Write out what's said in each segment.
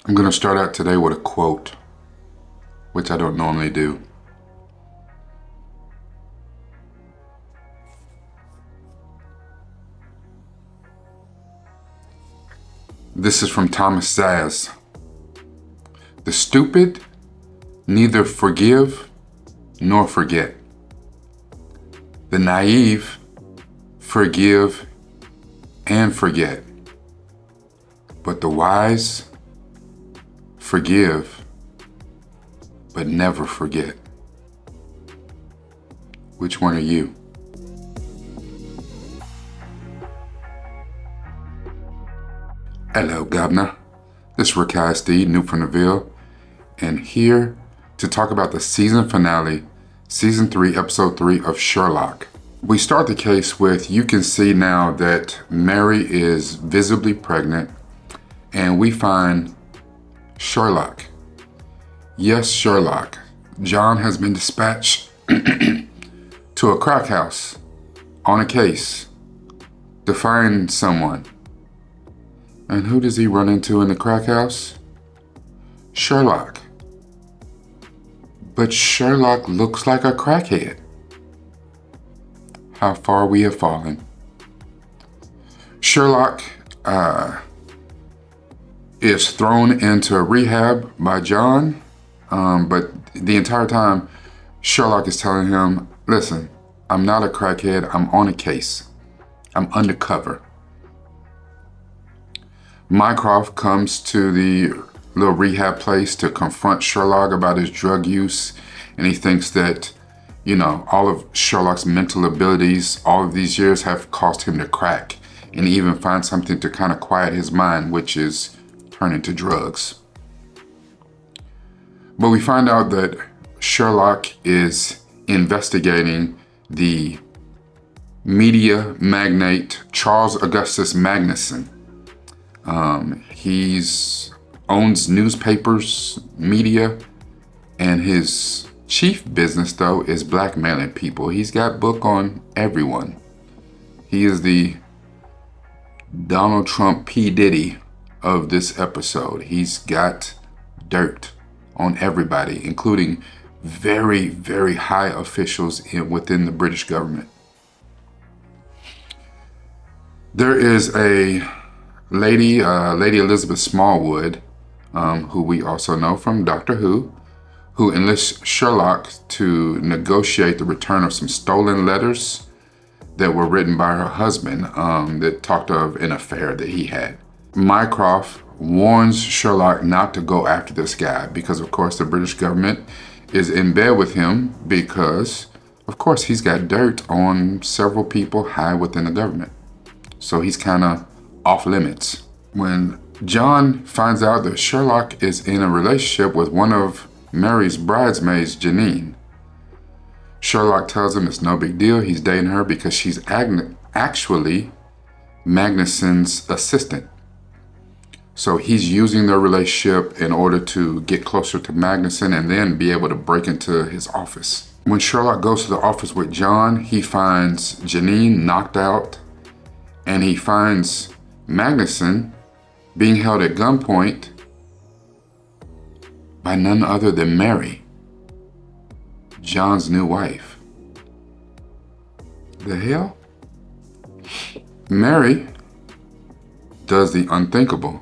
I'm going to start out today with a quote, which I don't normally do. This is from Thomas Zaz. The stupid neither forgive nor forget. The naive forgive and forget. But the wise forgive but never forget. Which one are you? Hello, Governor. This is Rick Steed, new from the Ville, and here to talk about the season finale, Season 3, Episode 3 of Sherlock. We start the case with, you can see now that Mary is visibly pregnant, and we find Sherlock. Yes, Sherlock. John has been dispatched to a crack house on a case to find someone. And who does he run into in the crack house? Sherlock. But Sherlock looks like a crackhead. How far we have fallen. Sherlock is thrown into rehab by John, but the entire time Sherlock is telling him, listen, I'm not a crackhead, I'm on a case. I'm undercover. Mycroft comes to the little rehab place to confront Sherlock about his drug use, and he thinks that, all of Sherlock's mental abilities all of these years have caused him to crack and even find something to kind of quiet his mind, which is turning to drugs. But we find out that Sherlock is investigating the media magnate Charles Augustus Magnussen. He's owns newspapers, media, and his chief business, though, is blackmailing people. He's got book on everyone. He is the Donald Trump P. Diddy of this episode. He's got dirt on everybody, including very, very high officials within the British government. There is a Lady Elizabeth Smallwood, who we also know from Doctor Who enlists Sherlock to negotiate the return of some stolen letters that were written by her husband that talked of an affair that he had. Mycroft warns Sherlock not to go after this guy because, of course, the British government is in bed with him because, of course, he's got dirt on several people high within the government. So he's kind of off limits. When John finds out that Sherlock is in a relationship with one of Mary's bridesmaids, Janine, Sherlock tells him it's no big deal. He's dating her because she's actually Magnussen's assistant. So he's using their relationship in order to get closer to Magnussen and then be able to break into his office. When Sherlock goes to the office with John, he finds Janine knocked out, and he finds Magnussen being held at gunpoint by none other than Mary, John's new wife. The hell? Mary does the unthinkable,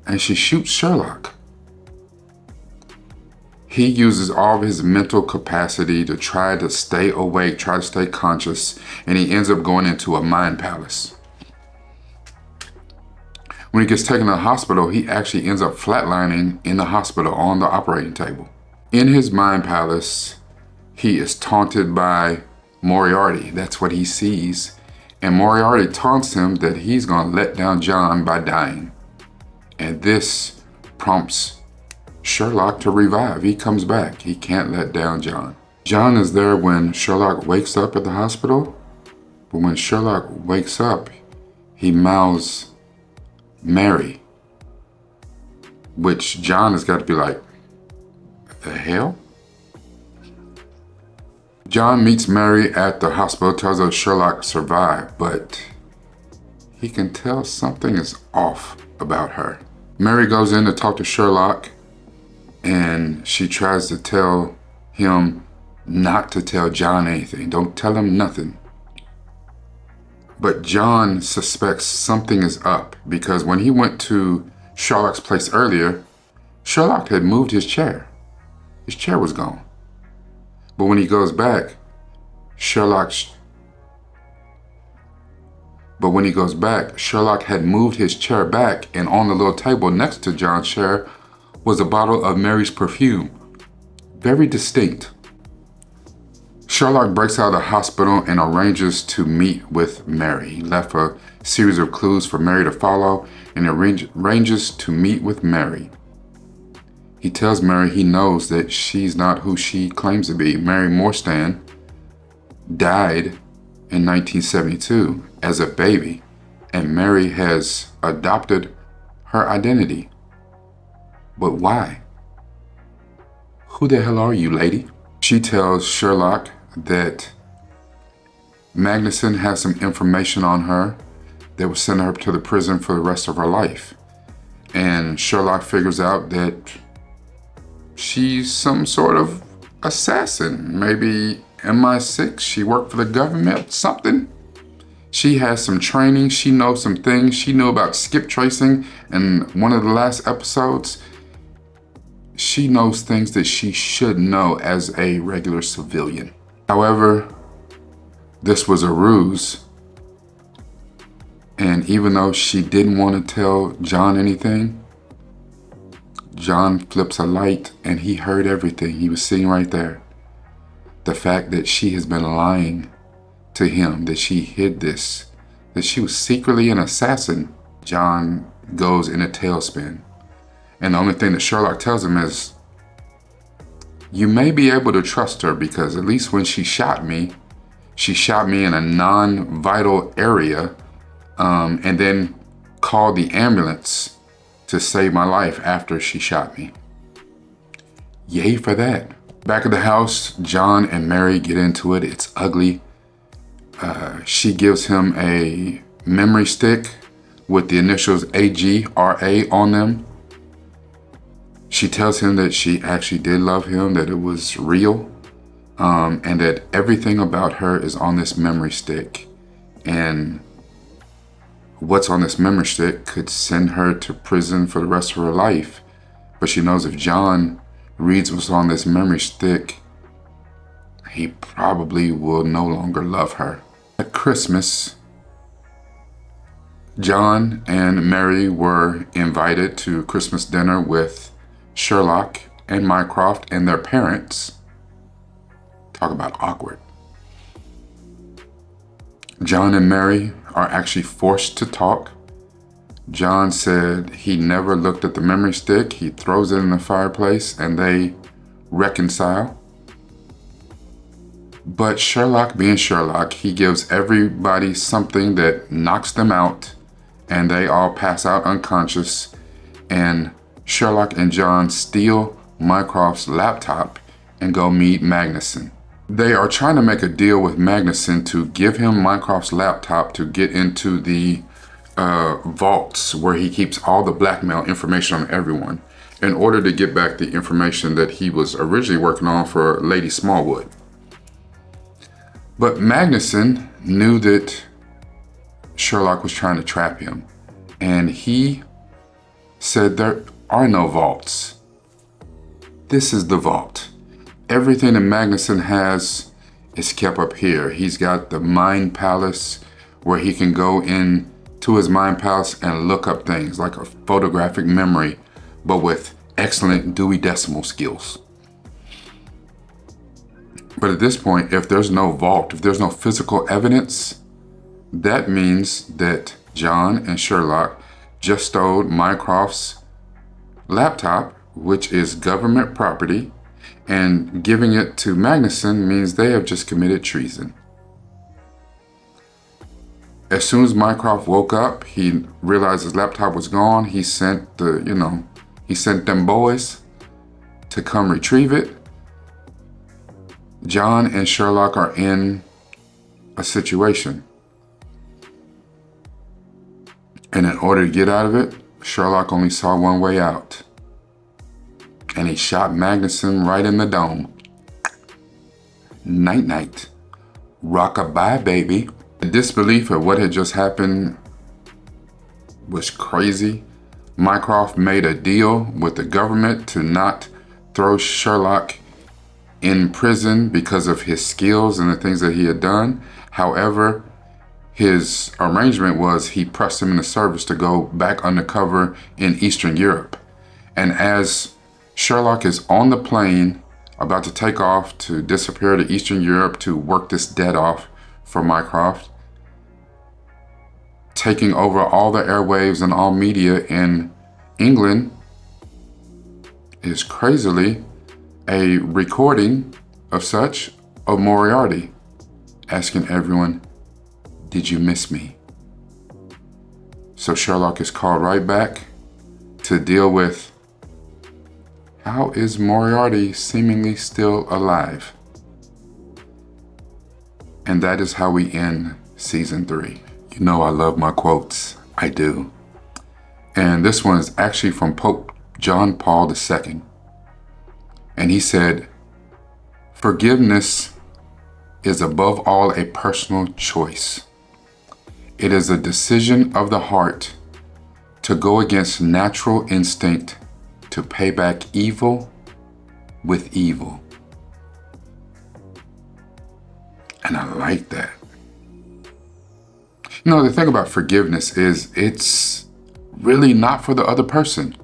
and she shoots Sherlock. He uses all of his mental capacity to try to stay awake, try to stay conscious, and he ends up going into a mind palace. When he gets taken to the hospital, he actually ends up flatlining in the hospital on the operating table. In his mind palace, he is taunted by Moriarty. That's what he sees. And Moriarty taunts him that he's going to let down John by dying. And this prompts Sherlock to revive. He comes back. He can't let down John. John is there when Sherlock wakes up at the hospital. But when Sherlock wakes up, he mouths Mary, which John has got to be like, the hell? John meets Mary at the hospital, tells her Sherlock survived, but he can tell something is off about her. Mary goes in to talk to Sherlock, and she tries to tell him not to tell John anything. Don't tell him nothing. But John suspects something is up because when he went to Sherlock's place earlier, Sherlock had moved his chair. His chair was gone. But when he goes back, Sherlock had moved his chair back, and on the little table next to John's chair was a bottle of Mary's perfume. Very distinct. Sherlock breaks out of the hospital and arranges to meet with Mary. He left a series of clues for Mary to follow and arranges to meet with Mary. He tells Mary he knows that she's not who she claims to be. Mary Morstan died in 1972 as a baby, and Mary has adopted her identity. But why? Who the hell are you, lady? She tells Sherlock that Magnussen has some information on her that will send her to the prison for the rest of her life. And Sherlock figures out that she's some sort of assassin, maybe MI6, she worked for the government, something. She has some training, she knows some things, she knew about skip tracing in one of the last episodes. She knows things that she should know as a regular civilian. However, this was a ruse. And even though she didn't want to tell John anything, John flips a light and he heard everything. He was sitting right there. The fact that she has been lying to him, that she hid this, that she was secretly an assassin. John goes in a tailspin. And the only thing that Sherlock tells him is, you may be able to trust her because at least when she shot me in a non-vital area, and then called the ambulance to save my life after she shot me. Yay for that. Back at the house, John and Mary get into it. It's ugly. She gives him a memory stick with the initials AGRA on them. She tells him that she actually did love him, that it was real, and that everything about her is on this memory stick. And what's on this memory stick could send her to prison for the rest of her life. But she knows if John reads what's on this memory stick, he probably will no longer love her. At Christmas, John and Mary were invited to Christmas dinner with Sherlock and Mycroft and their parents. Talk about awkward. John and Mary are actually forced to talk. John said he never looked at the memory stick. He throws it in the fireplace and they reconcile. But Sherlock, being Sherlock, he gives everybody something that knocks them out and they all pass out unconscious. And Sherlock and John steal Mycroft's laptop and go meet Magnussen. They are trying to make a deal with Magnussen to give him Mycroft's laptop to get into the vaults where he keeps all the blackmail information on everyone in order to get back the information that he was originally working on for Lady Smallwood. But Magnussen knew that Sherlock was trying to trap him, and he said there are no vaults. This is the vault. Everything that Magnussen has is kept up here. He's got the Mind Palace where he can go in to his Mind Palace and look up things like a photographic memory, but with excellent Dewey Decimal skills. But at this point, if there's no vault, if there's no physical evidence, that means that John and Sherlock just stole Mycroft's laptop, which is government property, and giving it to Magnussen means they have just committed treason. As soon as Mycroft woke up, he realized his laptop was gone. He sent them boys to come retrieve it. John and Sherlock are in a situation. And in order to get out of it, Sherlock only saw one way out, and he shot Magnussen right in the dome. Night night. Rock-a-bye, baby. The disbelief at what had just happened was crazy. Mycroft made a deal with the government to not throw Sherlock in prison because of his skills and the things that he had done. However, his arrangement was he pressed him into service to go back undercover in Eastern Europe. And as Sherlock is on the plane about to take off to disappear to Eastern Europe to work this debt off for Mycroft, taking over all the airwaves and all media in England is crazily a recording of such of Moriarty asking everyone, "Did you miss me?" So Sherlock is called right back to deal with, how is Moriarty seemingly still alive? And that is how we end season 3. You know I love my quotes. I do. And this one is actually from Pope John Paul II. And he said, "Forgiveness is above all a personal choice. It is a decision of the heart to go against natural instinct to pay back evil with evil." And I like that. You know, the thing about forgiveness is it's really not for the other person.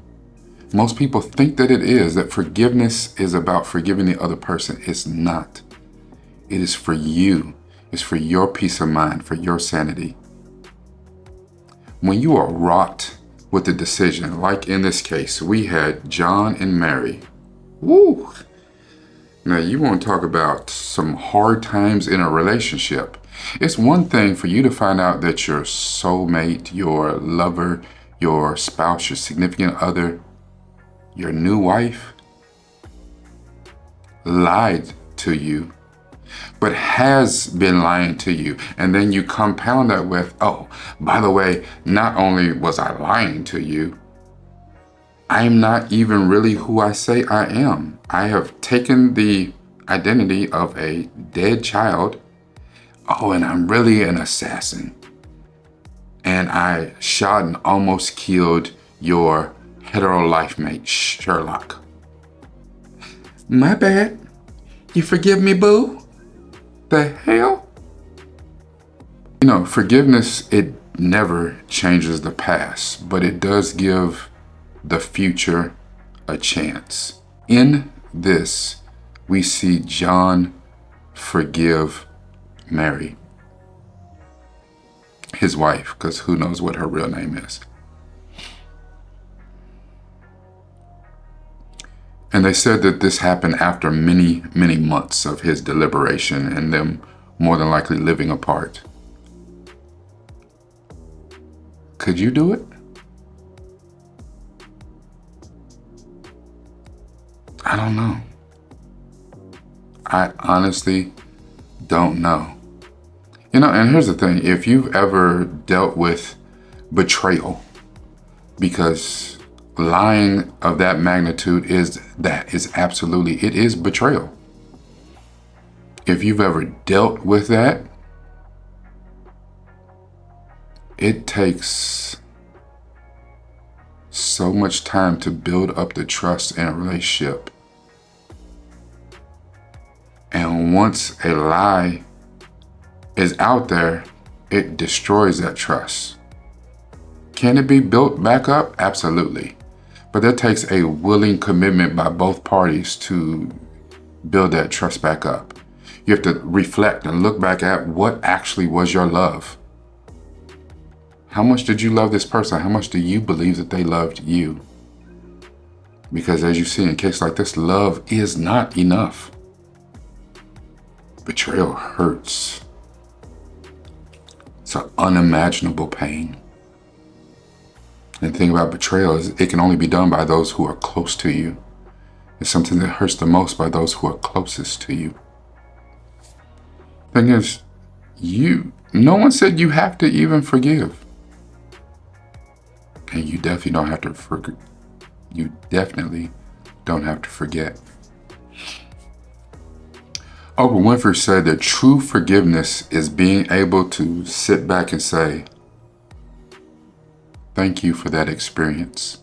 Most people think that it is, that forgiveness is about forgiving the other person. It's not. It is for you. It's for your peace of mind, for your sanity. When you are wrought with a decision, like in this case, we had John and Mary. Woo! Now, you want to talk about some hard times in a relationship. It's one thing for you to find out that your soulmate, your lover, your spouse, your significant other, your new wife lied to you, but has been lying to you. And then you compound that with, oh, by the way, not only was I lying to you, I'm not even really who I say I am. I have taken the identity of a dead child. Oh, and I'm really an assassin. And I shot and almost killed your hetero life mate, Sherlock. My bad. You forgive me, boo? The hell? You know, forgiveness, it never changes the past, but it does give the future a chance. In this, we see John forgive Mary, his wife, because who knows what her real name is. And they said that this happened after many, many months of his deliberation and them more than likely living apart. Could you do it? I don't know. I honestly don't know. You know, and here's the thing. If you've ever dealt with betrayal, because lying of that magnitude is absolutely, it is betrayal. If you've ever dealt with that, it takes so much time to build up the trust in a relationship. And once a lie is out there, it destroys that trust. Can it be built back up? Absolutely. But that takes a willing commitment by both parties to build that trust back up. You have to reflect and look back at what actually was your love. How much did you love this person? How much do you believe that they loved you? Because as you see in a case like this, love is not enough. Betrayal hurts. It's an unimaginable pain. And the thing about betrayal is it can only be done by those who are close to you. It's something that hurts the most by those who are closest to you. Thing is, no one said you have to even forgive. And you definitely don't have to forget. You definitely don't have to forget. Oprah Winfrey said that true forgiveness is being able to sit back and say, thank you for that experience.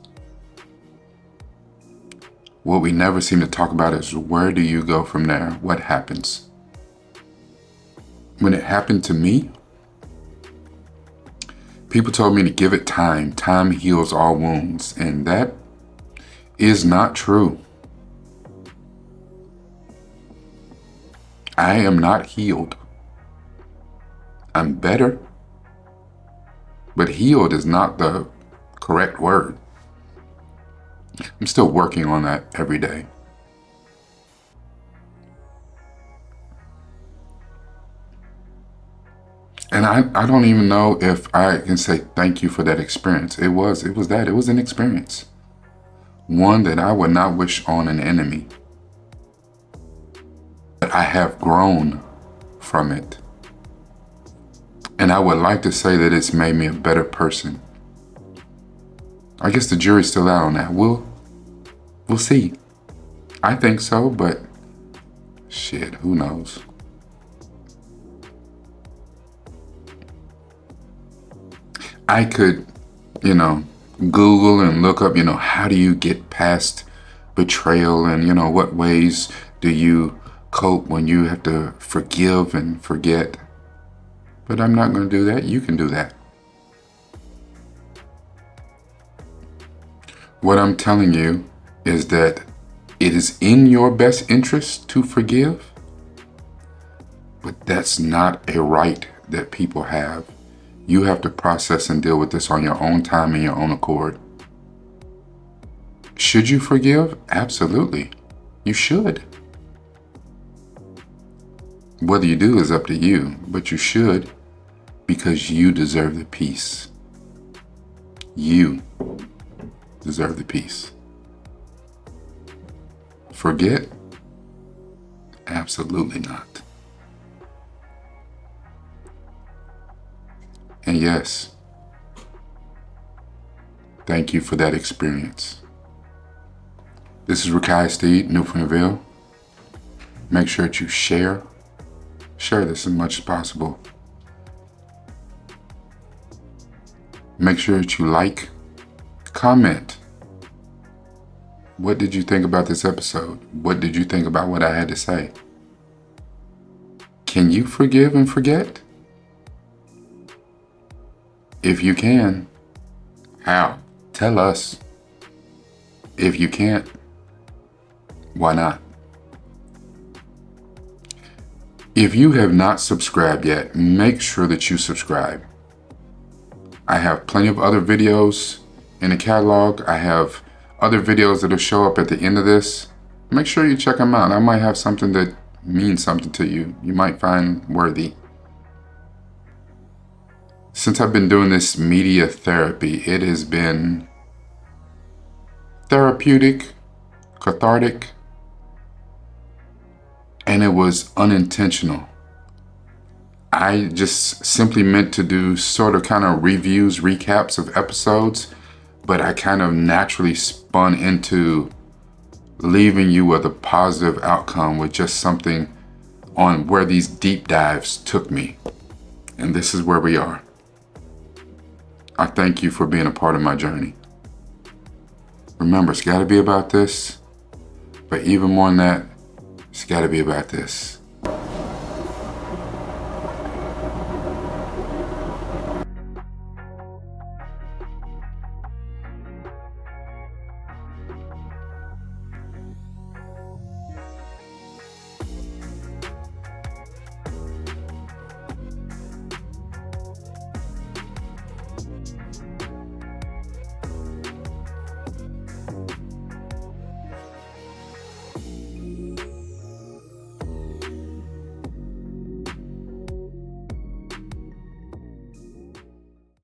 What we never seem to talk about is, where do you go from there? What happens? When it happened to me, people told me to give it time. Time heals all wounds. And that is not true. I am not healed. I'm better. But healed is not the correct word. I'm still working on that every day. And I don't even know if I can say thank you for that experience. It was an experience. One that I would not wish on an enemy. But I have grown from it. And I would like to say that it's made me a better person. I guess the jury's still out on that. We'll see. I think so, but shit, who knows? I could, Google and look up, how do you get past betrayal, and, what ways do you cope when you have to forgive and forget? But I'm not going to do that. You can do that. What I'm telling you is that it is in your best interest to forgive, but that's not a right that people have. You have to process and deal with this on your own time and your own accord. Should you forgive? Absolutely. You should. Whether you do is up to you, but you should, because you deserve the peace. You deserve the peace. Forget? Absolutely not. And yes, thank you for that experience. This is Rakai Steed, Newfoundlandville. Make sure that you share this as much as possible. Make sure that you like, comment. What did you think about this episode? What did you think about what I had to say? Can you forgive and forget? If you can, how? Tell us. If you can't, why not? If you have not subscribed yet, make sure that you subscribe. I have plenty of other videos in the catalog. I have other videos that'll show up at the end of this. Make sure you check them out. I might have something that means something to you. You might find worthy. Since I've been doing this media therapy, it has been therapeutic, cathartic, and it was unintentional. I just simply meant to do sort of kind of reviews, recaps of episodes, but I kind of naturally spun into leaving you with a positive outcome with just something on where these deep dives took me. And this is where we are. I thank you for being a part of my journey. Remember, it's got to be about this, but even more than that, it's got to be about this.